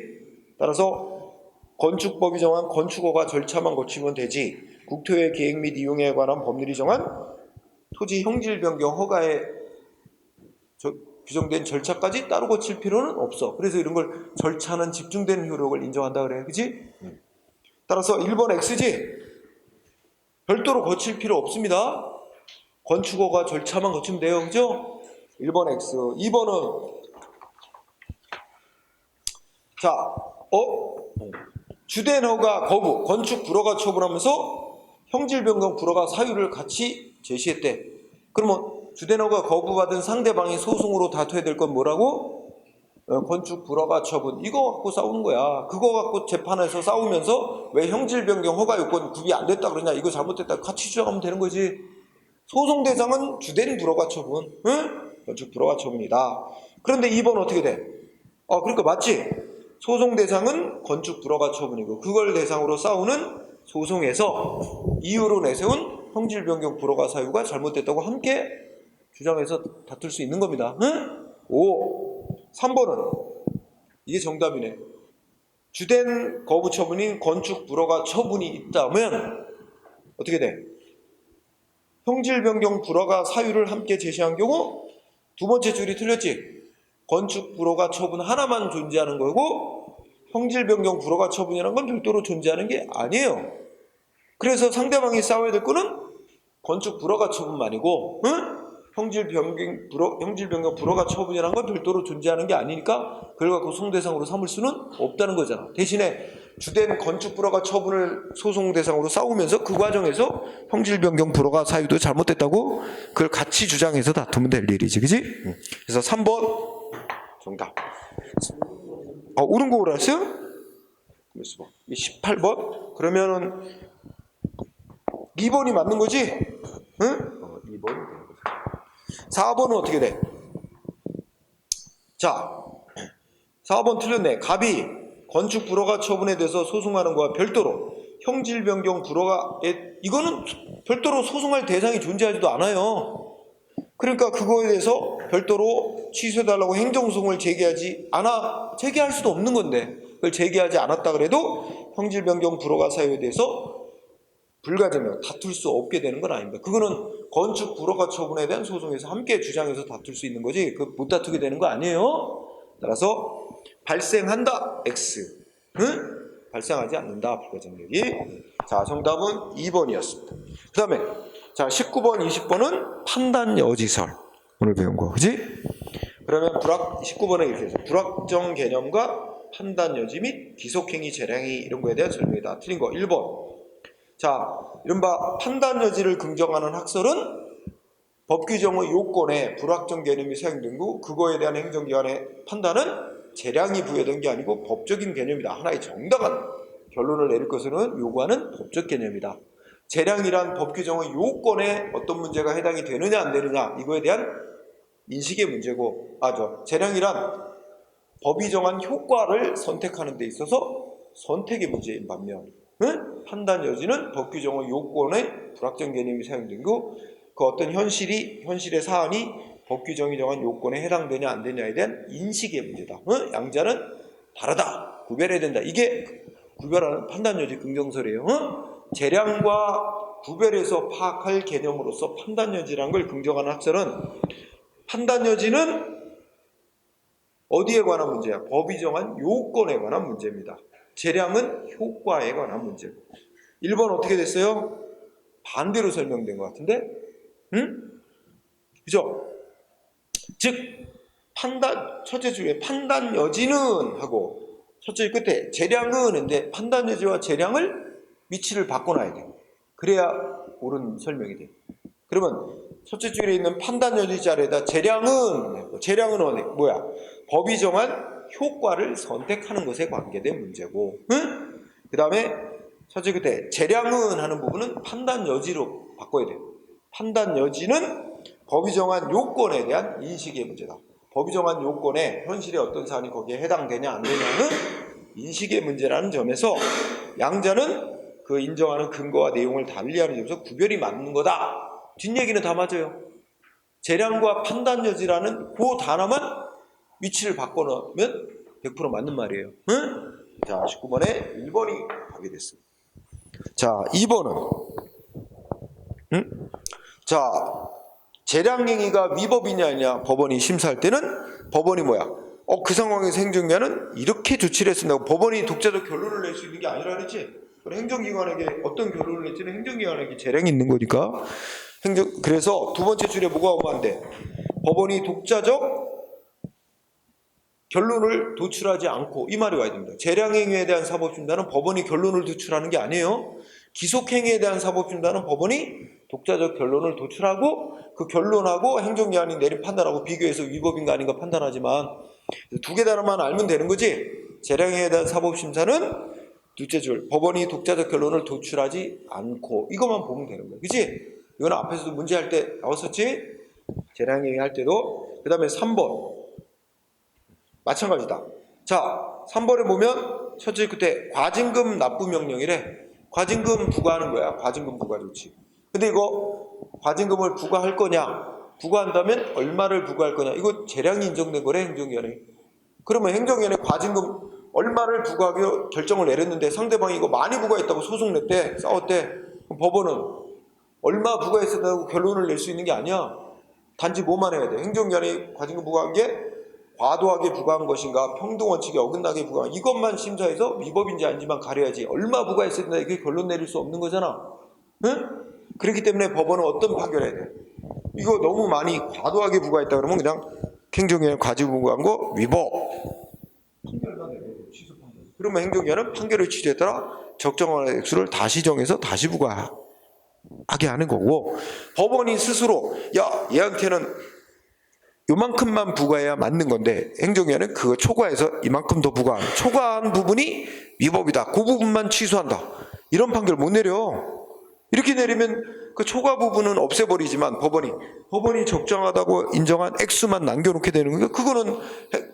따라서 건축법이 정한 건축허가 절차만 거치면 되지, 국토의 계획 및 이용에 관한 법률이 정한 토지 형질 변경 허가에 규정된 절차까지 따로 거칠 필요는 없어. 그래서 이런 걸 절차는 집중된 효력을 인정한다 그래. 그치? 따라서 1번 X지? 별도로 거칠 필요 없습니다. 건축허가 절차만 거치면 돼요. 그죠? 1번 X. 2번은 주된 허가 거부, 건축 불허가 처분하면서 형질 변경 불허가 사유를 같이 제시했대. 그러면 주된 허가 거부받은 상대방이 소송으로 다투어야 될 건 뭐라고? 건축 불허가 처분. 이거 갖고 싸우는 거야. 그거 갖고 재판에서 싸우면서 왜 형질 변경 허가 요건 구비 안 됐다 그러냐, 이거 잘못됐다 같이 주장하면 되는 거지. 소송 대상은 주된 불허가 처분, 건축 불허가 처분이다. 그런데 2번 어떻게 돼? 그러니까 맞지? 소송 대상은 건축 불허가 처분이고, 그걸 대상으로 싸우는 소송에서 이유로 내세운 형질 변경 불허가 사유가 잘못됐다고 함께 주장해서 다툴 수 있는 겁니다. 3번은 이게 정답이네. 주된 거부 처분인 건축 불허가 처분이 있다면 어떻게 돼? 형질 변경 불허가 사유를 함께 제시한 경우 두 번째 줄이 틀렸지? 건축 불허가 처분 하나만 존재하는 거고, 형질 변경 불허가 처분이라는 건 별도로 존재하는 게 아니에요. 그래서 상대방이 싸워야 될 거는 건축 불허가 처분만이고, 형질 변경 불허가 처분이라는 건 별도로 존재하는 게 아니니까 그걸 갖고 소송 대상으로 삼을 수는 없다는 거잖아. 대신에 주된 건축 불허가 처분을 소송 대상으로 싸우면서 그 과정에서 형질 변경 불허가 사유도 잘못됐다고 그걸 같이 주장해서 다투면 될 일이지, 그지? 그래서 3번 정답. 옳은 거 오랐어요? 18번? 그러면은 2번이 맞는 거지? 응? 2번이 되는 거지. 4번은 어떻게 돼? 자, 4번 틀렸네. 갑이 건축 불허가 처분에 대해서 소송하는 거와 별도로 형질 변경 불허가에, 이거는 별도로 소송할 대상이 존재하지도 않아요. 그러니까 그거에 대해서 별도로 취소해달라고 행정소송을 제기할 수도 없는 건데, 그걸 제기하지 않았다 그래도 형질 변경 불허가 사유에 대해서 불가증명, 다툴 수 없게 되는 건 아닙니다. 그거는 건축 불허가 처분에 대한 소송에서 함께 주장해서 다툴 수 있는 거지, 못 다투게 되는 거 아니에요. 따라서 발생한다 X, 발생하지 않는다 불가증력이. 자, 정답은 2번이었습니다. 그 다음에 자 19번 20번은 판단 여지설 오늘 배운 거, 그지? 그러면 19번에 이렇게 해서 불확정 개념과 판단 여지 및 기속행위, 재량이 이런 거에 대한 설명이다. 틀린 거 1번. 자, 이른바 판단 여지를 긍정하는 학설은 법 규정의 요건에 불확정 개념이 사용된 후 그거에 대한 행정기관의 판단은 재량이 부여된 게 아니고 법적인 개념이다. 하나의 정당한 결론을 내릴 것으로는 요구하는 법적 개념이다. 재량이란 법 규정의 요건에 어떤 문제가 해당이 되느냐 안 되느냐 이거에 대한 인식의 문제고, 재량이란 법이 정한 효과를 선택하는 데 있어서 선택의 문제인 반면 판단 여지는 법 규정의 요건에 불확정 개념이 사용된 후 그 어떤 현실의 사안이 법 규정이 정한 요건에 해당되냐 안 되냐에 대한 인식의 문제다. 양자는 다르다. 구별해야 된다. 이게 구별하는 판단 여지 긍정설이에요. 재량과 구별해서 파악할 개념으로서 판단 여지라는 걸 긍정하는 학설은 판단 여지는 어디에 관한 문제야? 법이 정한 요건에 관한 문제입니다. 재량은 효과에 관한 문제고. 1번 어떻게 됐어요? 반대로 설명된 것 같은데? 그죠? 즉 첫째 줄에 판단 여지는 하고 첫째 줄 끝에 재량은 인데 판단 여지와 재량을 위치를 바꿔놔야 돼. 그래야 옳은 설명이 돼. 그러면 첫째 줄에 있는 판단 여지 자리에다 재량은 뭐야? 법이 정한 효과를 선택하는 것에 관계된 문제고, 그 다음에 첫째 끝에 재량은 하는 부분은 판단 여지로 바꿔야 돼. 판단 여지는 법이 정한 요건에 대한 인식의 문제다. 법이 정한 요건에 현실의 어떤 사안이 거기에 해당되냐 안 되냐는 인식의 문제라는 점에서 양자는 그 인정하는 근거와 내용을 달리하는 점에서 구별이 맞는 거다. 뒷얘기는 다 맞아요. 재량과 판단 여지라는 그 단어만 위치를 바꿔놓으면 100% 맞는 말이에요. 자, 19번에 1번이 답이 됐습니다. 자, 2번은 자, 재량행위가 위법이냐 아니냐 법원이 심사할 때는 법원이 뭐야? 그 상황에서 행정기관은 이렇게 조치를 했습니다. 법원이 독자적 결론을 낼 수 있는 게 아니라 그랬지. 행정기관에게 어떤 결론을 낼지는 행정기관에게 재량이 있는 거니까. 그래서 두 번째 줄에 뭐가 오면 안 돼? 법원이 독자적 결론을 도출하지 않고, 이 말이 와야 됩니다. 재량행위에 대한 사법심사는 법원이 결론을 도출하는 게 아니에요. 기속행위에 대한 사법심사는 법원이 독자적 결론을 도출하고 그 결론하고 행정기관이 내린 판단하고 비교해서 위법인가 아닌가 판단하지만 두 개 단어만 알면 되는 거지. 재량행위에 대한 사법심사는 둘째 줄 법원이 독자적 결론을 도출하지 않고, 이것만 보면 되는 거야. 그치? 이건 앞에서도 문제할 때 나왔었지? 재량행위 할 때도. 그 다음에 3번 마찬가지다. 자, 3번에 보면 첫째 끝에 과징금 납부 명령이래. 과징금 부과하는 거야. 과징금 부과 조치. 근데 이거 과징금을 부과할 거냐, 부과한다면 얼마를 부과할 거냐, 이거 재량이 인정된 거래. 행정기관에. 그러면 행정기관에 과징금 얼마를 부과하기로 결정을 내렸는데 상대방이 이거 많이 부과했다고 소송 냈대, 싸웠대. 그럼 법원은 얼마 부과했었다고 결론을 낼 수 있는 게 아니야. 단지 뭐만 해야 돼? 행정기관이 과징금 부과한 게 과도하게 부과한 것인가, 평등원칙에 어긋나게 부과한, 이것만 심사해서 위법인지 아닌지만 가려야지 얼마 부과했었나 이게 결론 내릴 수 없는 거잖아. 응? 그렇기 때문에 법원은 어떤 판결해야 돼? 이거 너무 많이 과도하게 부과했다 그러면 그냥 행정기관이 과징금 부과한 거 위법. 판결만 내려. 취소 판결. 그러면 행정기관은 판결의 취지에 따라 적정한 액수를 다시 정해서 다시 부과하게 하는 거고, 법원이 스스로 얘한테는 요만큼만 부과해야 맞는 건데 행정기관은 그거 초과해서 이만큼 더 초과한 부분이 위법이다. 그 부분만 취소한다. 이런 판결 못 내려. 이렇게 내리면 그 초과 부분은 없애버리지만 법원이 적정하다고 인정한 액수만 남겨놓게 되는 거니까 그거는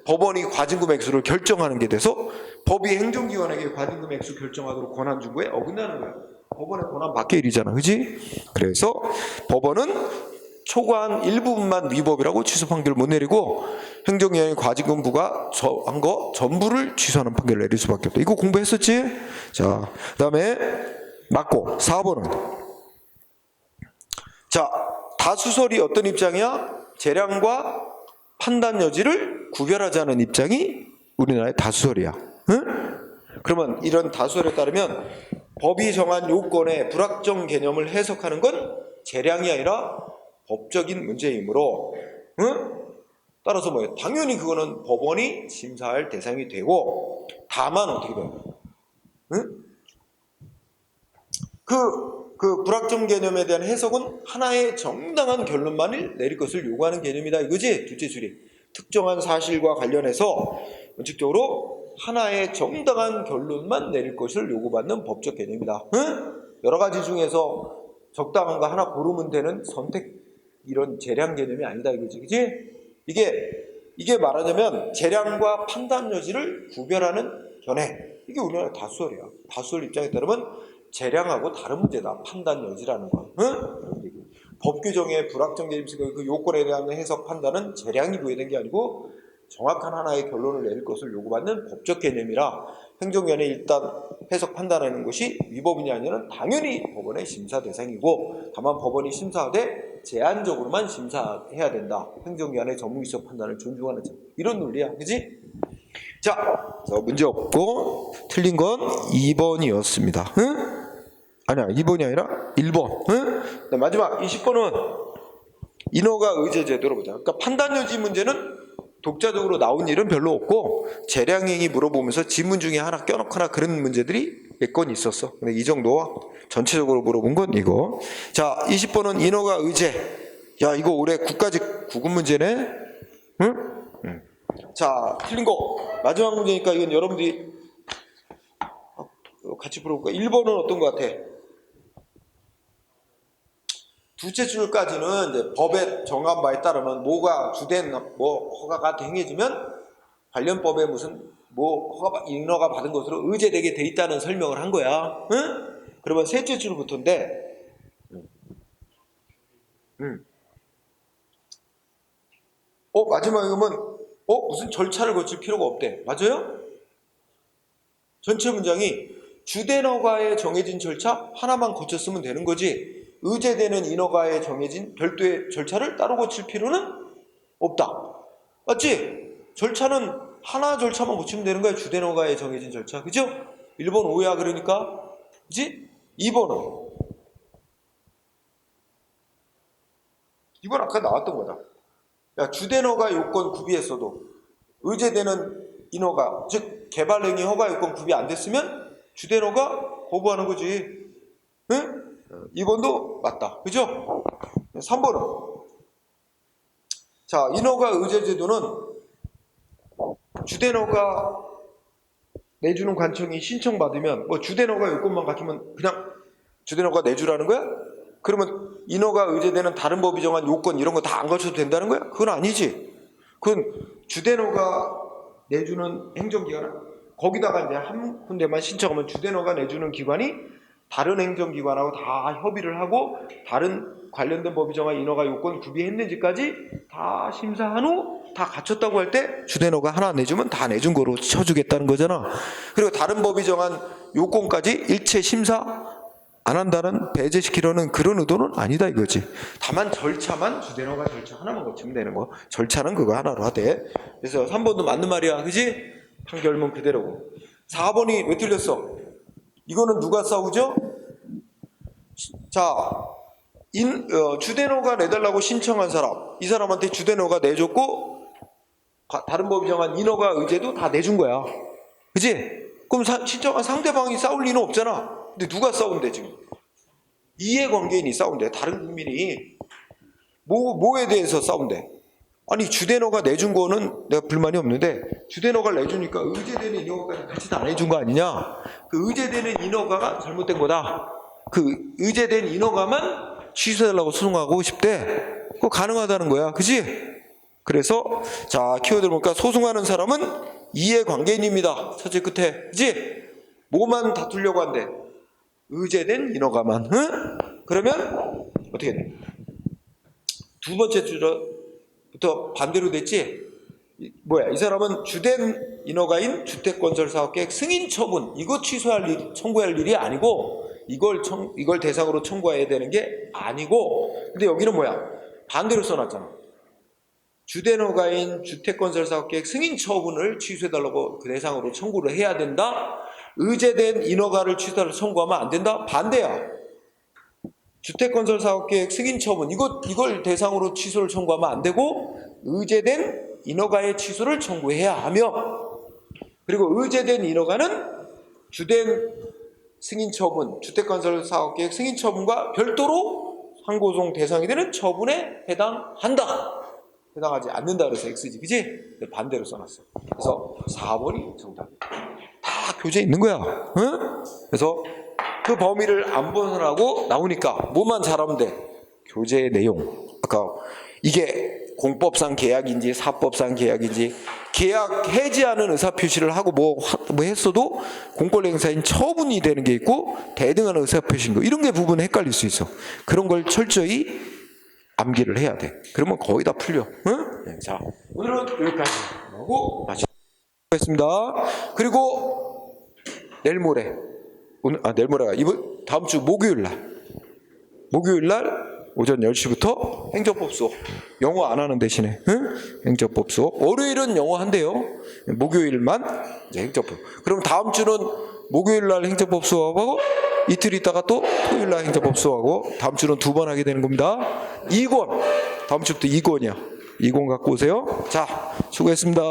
법원이 과징금 액수를 결정하는 게 돼서 법이 행정기관에게 과징금 액수 결정하도록 권한 준 거에 어긋나는 거야. 법원의 권한 밖의 일이잖아. 그지? 그래서 법원은 초과한 일부분만 위법이라고 취소 판결을 못 내리고 행정기관의 과징금 부과한 거 전부를 취소하는 판결을 내릴 수밖에 없다. 이거 공부했었지? 자, 그 다음에 맞고 4번은 자, 다수설이 어떤 입장이야? 재량과 판단 여지를 구별하자는 입장이 우리나라의 다수설이야. 응? 그러면 이런 다수설에 따르면 법이 정한 요건의 불확정 개념을 해석하는 건 재량이 아니라 법적인 문제이므로, 응? 따라서 뭐예요? 당연히 그거는 법원이 심사할 대상이 되고, 다만 어떻게 돼요? 응? 그 불확정 개념에 대한 해석은 하나의 정당한 결론만을 내릴 것을 요구하는 개념이다 이거지. 둘째 줄이 특정한 사실과 관련해서 원칙적으로 하나의 정당한 결론만 내릴 것을 요구받는 법적 개념이다. 응? 여러 가지 중에서 적당한 거 하나 고르면 되는 선택, 이런 재량 개념이 아니다 이거지. 그치? 이게 말하자면 재량과 판단 여지를 구별하는 견해. 이게 우리나라 다수설이야. 다수설 입장에 따르면 재량하고 다른 문제다. 판단 여지라는 거. 응? 법 규정의 불확정 개입 그 요건에 대한 해석 판단은 재량이 부여된 게 아니고 정확한 하나의 결론을 내릴 것을 요구받는 법적 개념이라 행정위원회 일단 해석 판단하는 것이 위법이냐 아니냐는 당연히 법원의 심사 대상이고, 다만 법원이 심사하되 제한적으로만 심사해야 된다. 행정위원회 전문기법 판단을 존중하는 점. 이런 논리야. 그지? 자, 문제 없고 틀린 건 2번이었습니다. 응? 아니야, 2번이 아니라 1번. 응? 마지막 20번은 인허가 의제 제도로 보자. 그러니까 판단 여지 문제는 독자적으로 나온 일은 별로 없고, 재량행위 물어보면서 지문 중에 하나 껴놓거나 그런 문제들이 몇 건 있었어. 근데 이 정도와 전체적으로 물어본 건 이거. 자, 20번은 인허가 의제. 야, 이거 올해 국가직 구급 문제네. 응? 자, 틀린 거 마지막 문제니까 이건 여러분들이 같이 풀어볼까? 1번은 어떤 것 같아? 둘째 줄까지는 이제 법에 정한 바에 따르면 뭐가 주된 허가가 행해지면 관련 법에 무슨 인허가 받은 것으로 의제되게 돼 있다는 설명을 한 거야. 응? 그러면 셋째 줄부터인데, 마지막에 보면 무슨 절차를 거칠 필요가 없대. 맞아요? 전체 문장이 주된 허가에 정해진 절차 하나만 거쳤으면 되는 거지, 의제되는 인허가에 정해진 별도의 절차를 따로 거칠 필요는 없다. 맞지? 절차는 하나 절차만 거치면 되는 거야. 주된 허가에 정해진 절차. 그죠? 1번 오야. 그러니까 그지? 2번은 이건 아까 나왔던 거다. 야, 주된 허가 요건 구비했어도 의제되는 인허가, 즉 개발행위 허가 요건 구비 안 됐으면 주된 허가 거부하는 거지. 응? 2번도 맞다. 그죠? 3번은 자, 인허가 의제 제도는 주된 허가 내주는 관청이 신청받으면 주된 허가 요건만 갖추면 그냥 주된 허가 내주라는 거야? 그러면 인허가 의제되는 다른 법이 정한 요건 이런 거 다 안 거쳐도 된다는 거야? 그건 아니지. 그건 주된 허가 내주는 행정기관, 거기다가 이제 한 군데만 신청하면 주된 허가 내주는 기관이 다른 행정기관하고 다 협의를 하고 다른 관련된 법이 정한 인허가 요건 구비했는지까지 다 심사한 후 다 갖췄다고 할 때 주된 허가 하나 내주면 다 내준 거로 쳐주겠다는 거잖아. 그리고 다른 법이 정한 요건까지 일체 심사 안 한다는, 배제시키려는 그런 의도는 아니다 이거지. 다만 절차만 주된 허가 절차 하나만 거치면 되는 거. 절차는 그거 하나로 하되. 그래서 3번도 맞는 말이야. 그지? 판결문 그대로고. 4번이 왜 틀렸어? 이거는 누가 싸우죠? 자, 주된 허가 내달라고 신청한 사람, 이 사람한테 주된 허가 내줬고 다른 법이 정한 인허가 의제도 다 내준 거야. 그지? 그럼 신청한 상대방이 싸울 리는 없잖아. 근데 누가 싸운대 지금? 이해관계인이 싸운대. 다른 국민이 뭐에 대해서 싸운대? 아니, 주된 허가 내준 거는 내가 불만이 없는데 주된 허가를 내주니까 의제되는 인허가까지 같이 다 내준 거 아니냐? 그 의제되는 인허가가 잘못된 거다. 그 의제된 인허가만 취소해달라고 소송하고 싶대. 그거 가능하다는 거야. 그지? 그래서 자, 키워드를 보니까 소송하는 사람은 이해관계인입니다. 첫째 끝에. 그지? 뭐만 다투려고 한대? 의제된 인허가만. 응? 그러면 어떻게 돼? 두 번째 줄부터 반대로 됐지? 이 사람은 주된 인허가인 주택건설사업계획 승인 처분, 이거 청구할 일이 아니고 이걸 대상으로 청구해야 되는 게 아니고, 근데 여기는 반대로 써놨잖아. 주된 허가인 주택건설사업계획 승인 처분을 취소해달라고 그 대상으로 청구를 해야 된다. 의제된 인허가를 취소하려고 청구하면 안 된다. 반대야. 주택건설사업계획 승인 처분 이걸 대상으로 취소를 청구하면 안 되고, 의제된 인허가의 취소를 청구해야 하며, 그리고 의제된 인허가는 주된 승인 처분, 주택건설사업계획 승인 처분과 별도로 상고소송 대상이 되는 처분에 해당하지 않는다 그래서 X지, 그지? 반대로 써놨어. 그래서 4번이 정답. 다 교재에 있는 거야. 응? 그래서 그 범위를 안 벗어나고 나오니까 뭐만 잘하면 돼? 교재의 내용. 아까 이게 공법상 계약인지 사법상 계약인지, 계약 해지하는 의사표시를 하고 뭐 했어도 공권행사인 처분이 되는 게 있고 대등한 의사표시인 거, 이런 게 부분 헷갈릴 수 있어. 그런 걸 철저히 암기를 해야 돼. 그러면 거의 다 풀려. 응? 네, 자, 오늘은 여기까지 하고 마치겠습니다. 그리고 내일 모레, 내일 모레가 이번 다음 주 목요일 날 오전 10시부터 행정법 수업. 영어 안 하는 대신에, 응? 행정법 수업. 월요일은 영어 한대요. 목요일만 이제 행정법. 그럼 다음 주는 목요일 날 행정법 수업하고 이틀 있다가 또 토요일 날 행정법 수업하고, 다음 주는 2번 하게 되는 겁니다. 2권. 다음 주부터 2권이야. 2권 갖고 오세요. 자, 수고했습니다.